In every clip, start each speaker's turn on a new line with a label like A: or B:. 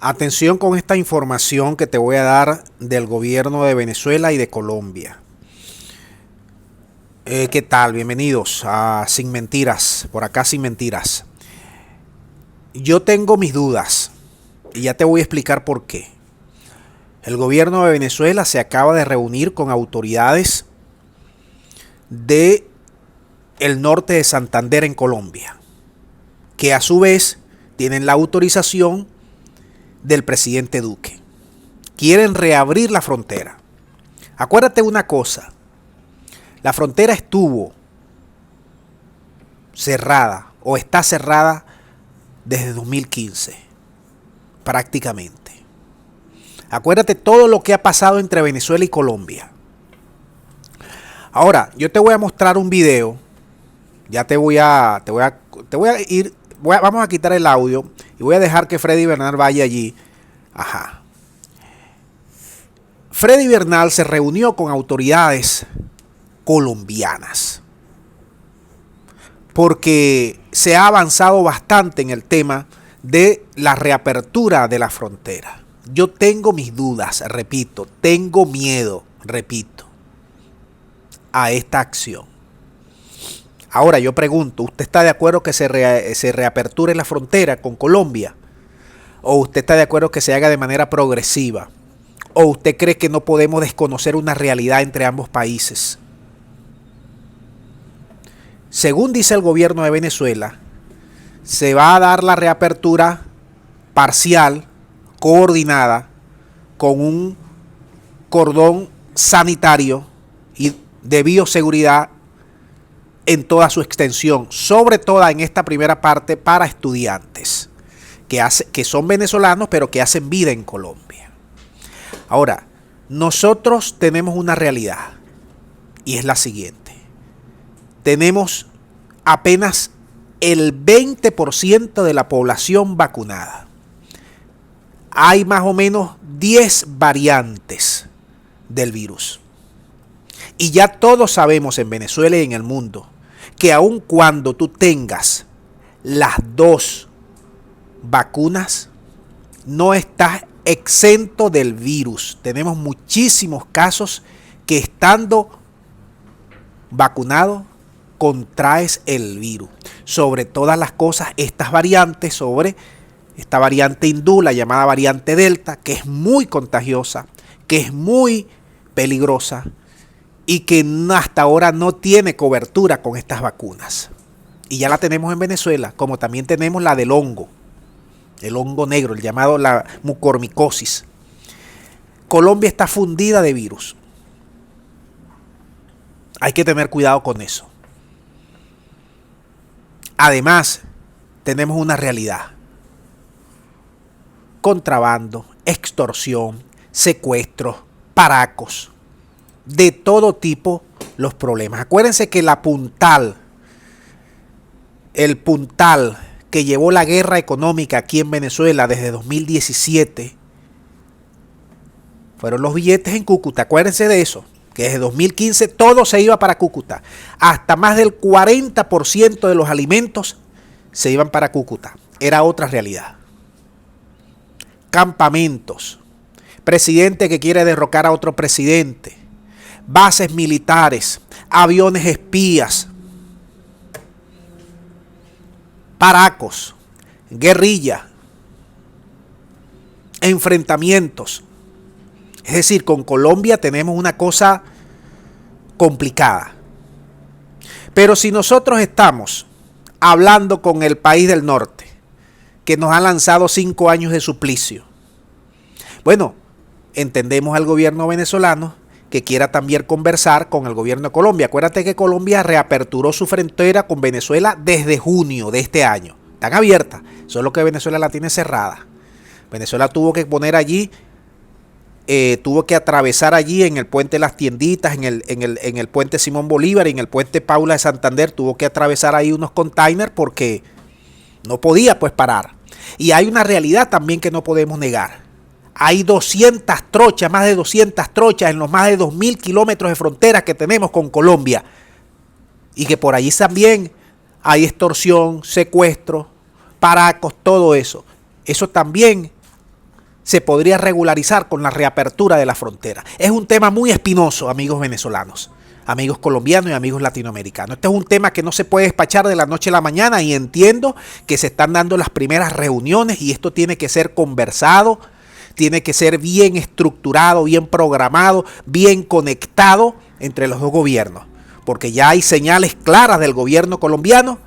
A: Atención con esta información que te voy a dar del gobierno de Venezuela y de Colombia. ¿Qué tal? Bienvenidos a Sin Mentiras, por acá Sin Mentiras. Yo tengo mis dudas y ya te voy a explicar por qué. El gobierno de Venezuela se acaba de reunir con autoridades de el norte de Santander en Colombia, que a su vez tienen la autorización del presidente Duque. Quieren reabrir la frontera. Acuérdate una cosa, la frontera estuvo cerrada o está cerrada desde 2015, prácticamente. Acuérdate todo lo que ha pasado entre Venezuela y Colombia. Ahora, yo te voy a mostrar un video. Ya vamos a quitar el audio y voy a dejar que Freddy Bernal vaya allí. Ajá. Freddy Bernal se reunió con autoridades colombianas porque se ha avanzado bastante en el tema de la reapertura de la frontera. Yo tengo mis dudas, repito, tengo miedo, repito, a esta acción. Ahora yo pregunto, ¿usted está de acuerdo que se reaperture la frontera con Colombia? ¿O usted está de acuerdo que se haga de manera progresiva? ¿O usted cree que no podemos desconocer una realidad entre ambos países? Según dice el gobierno de Venezuela, se va a dar la reapertura parcial, coordinada, con un cordón sanitario y de bioseguridad en toda su extensión, sobre todo en esta primera parte para estudiantes que son venezolanos pero que hacen vida en Colombia. Ahora, nosotros tenemos una realidad y es la siguiente. Tenemos apenas el 20% de la población vacunada. Hay más o menos 10 variantes del virus. Y ya todos sabemos en Venezuela y en el mundo que aun cuando tú tengas las dos vacunas, no estás exento del virus. Tenemos muchísimos casos que estando vacunado contraes el virus. Sobre todas las cosas, estas variantes, sobre esta variante hindú, la llamada variante Delta, que es muy contagiosa, que es muy peligrosa y que hasta ahora no tiene cobertura con estas vacunas. Y ya la tenemos en Venezuela, como también tenemos la del hongo, el hongo negro, el llamado la mucormicosis. Colombia está fundida de virus. Hay que tener cuidado con eso. Además, tenemos una realidad. Contrabando, extorsión, secuestros, paracos, de todo tipo los problemas. Acuérdense que el puntal que llevó la guerra económica aquí en Venezuela desde 2017 fueron los billetes en Cúcuta. Acuérdense de eso, que desde 2015 todo se iba para Cúcuta. Hasta más del 40% de los alimentos se iban para Cúcuta. Era otra realidad. Campamentos, presidente que quiere derrocar a otro presidente, bases militares, aviones espías, paracos, guerrilla, enfrentamientos. Es decir, con Colombia tenemos una cosa complicada. Pero si nosotros estamos hablando con el país del norte, que nos ha lanzado 5 años de suplicio, bueno, entendemos al gobierno venezolano que quiera también conversar con el gobierno de Colombia. Acuérdate que Colombia reaperturó su frontera con Venezuela desde junio de este año. Están abiertas, solo que Venezuela la tiene cerrada. Venezuela tuvo que poner allí, tuvo que atravesar allí en el puente Las Tienditas, en el puente Simón Bolívar y en el puente Paula de Santander, tuvo que atravesar ahí unos containers porque no podía pues parar. Y hay una realidad también que no podemos negar. Hay 200 trochas, más de 200 trochas en los más de 2.000 kilómetros de frontera que tenemos con Colombia. Y que por allí también hay extorsión, secuestro, paracos, todo eso. Eso también se podría regularizar con la reapertura de la frontera. Es un tema muy espinoso, amigos venezolanos, amigos colombianos y amigos latinoamericanos. Este es un tema que no se puede despachar de la noche a la mañana, y entiendo que se están dando las primeras reuniones y esto tiene que ser conversado, tiene que ser bien estructurado, bien programado, bien conectado entre los dos gobiernos, porque ya hay señales claras del gobierno colombiano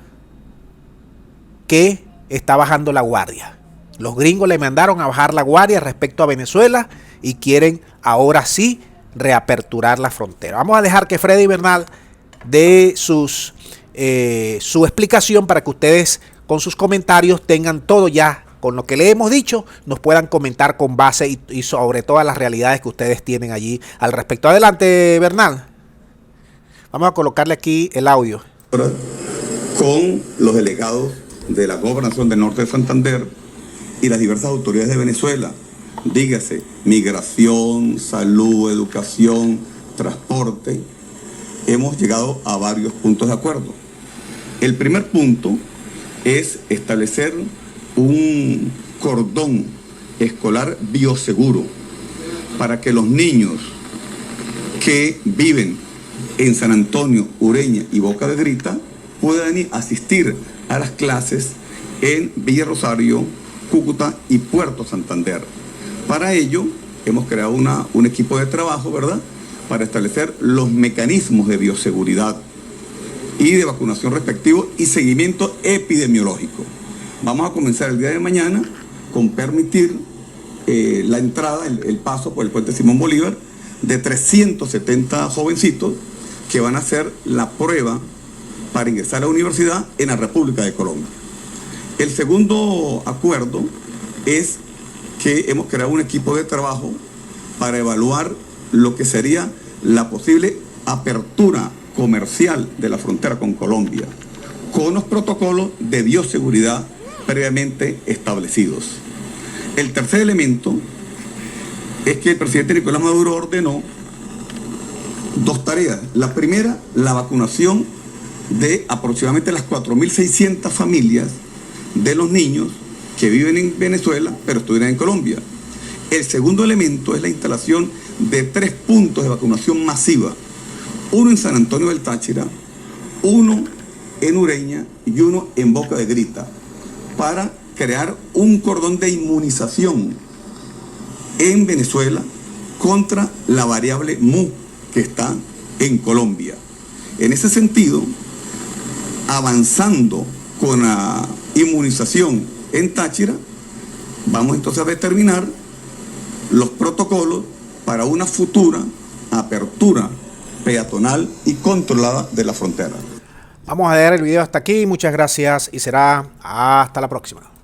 A: que está bajando la guardia. Los gringos le mandaron a bajar la guardia respecto a Venezuela y quieren ahora sí reaperturar la frontera. Vamos a dejar que Freddy Bernal dé su explicación para que ustedes con sus comentarios tengan todo ya con lo que le hemos dicho, nos puedan comentar con base y sobre todas las realidades que ustedes tienen allí al respecto. Adelante, Bernal. Vamos a colocarle aquí el audio.
B: Con los delegados de la Gobernación del Norte de Santander y las diversas autoridades de Venezuela, dígase migración, salud, educación, transporte, hemos llegado a varios puntos de acuerdo. El primer punto es establecer un cordón escolar bioseguro para que los niños que viven en San Antonio, Ureña y Boca de Grita puedan asistir a las clases en Villa Rosario, Cúcuta y Puerto Santander. Para ello hemos creado un equipo de trabajo, ¿verdad?, para establecer los mecanismos de bioseguridad y de vacunación respectivo y seguimiento epidemiológico. Vamos a comenzar el día de mañana con permitir la entrada, el paso por el puente Simón Bolívar de 370 jovencitos que van a hacer la prueba para ingresar a la universidad en la República de Colombia. El segundo acuerdo es que hemos creado un equipo de trabajo para evaluar lo que sería la posible apertura comercial de la frontera con Colombia, con los protocolos de bioseguridad previamente establecidos. El tercer elemento es que el presidente Nicolás Maduro ordenó dos tareas. La primera, la vacunación de aproximadamente las 4.600 familias de los niños que viven en Venezuela pero estuvieran en Colombia. El segundo elemento es la instalación de 3 puntos de vacunación masiva, uno en San Antonio del Táchira, uno en Ureña y uno en Boca de Grita, para crear un cordón de inmunización en Venezuela contra la variable Mu que está en Colombia. En ese sentido, avanzando con la inmunización en Táchira, vamos entonces a determinar los protocolos para una futura apertura peatonal y controlada de la frontera.
A: Vamos a dejar el video hasta aquí, muchas gracias y será hasta la próxima.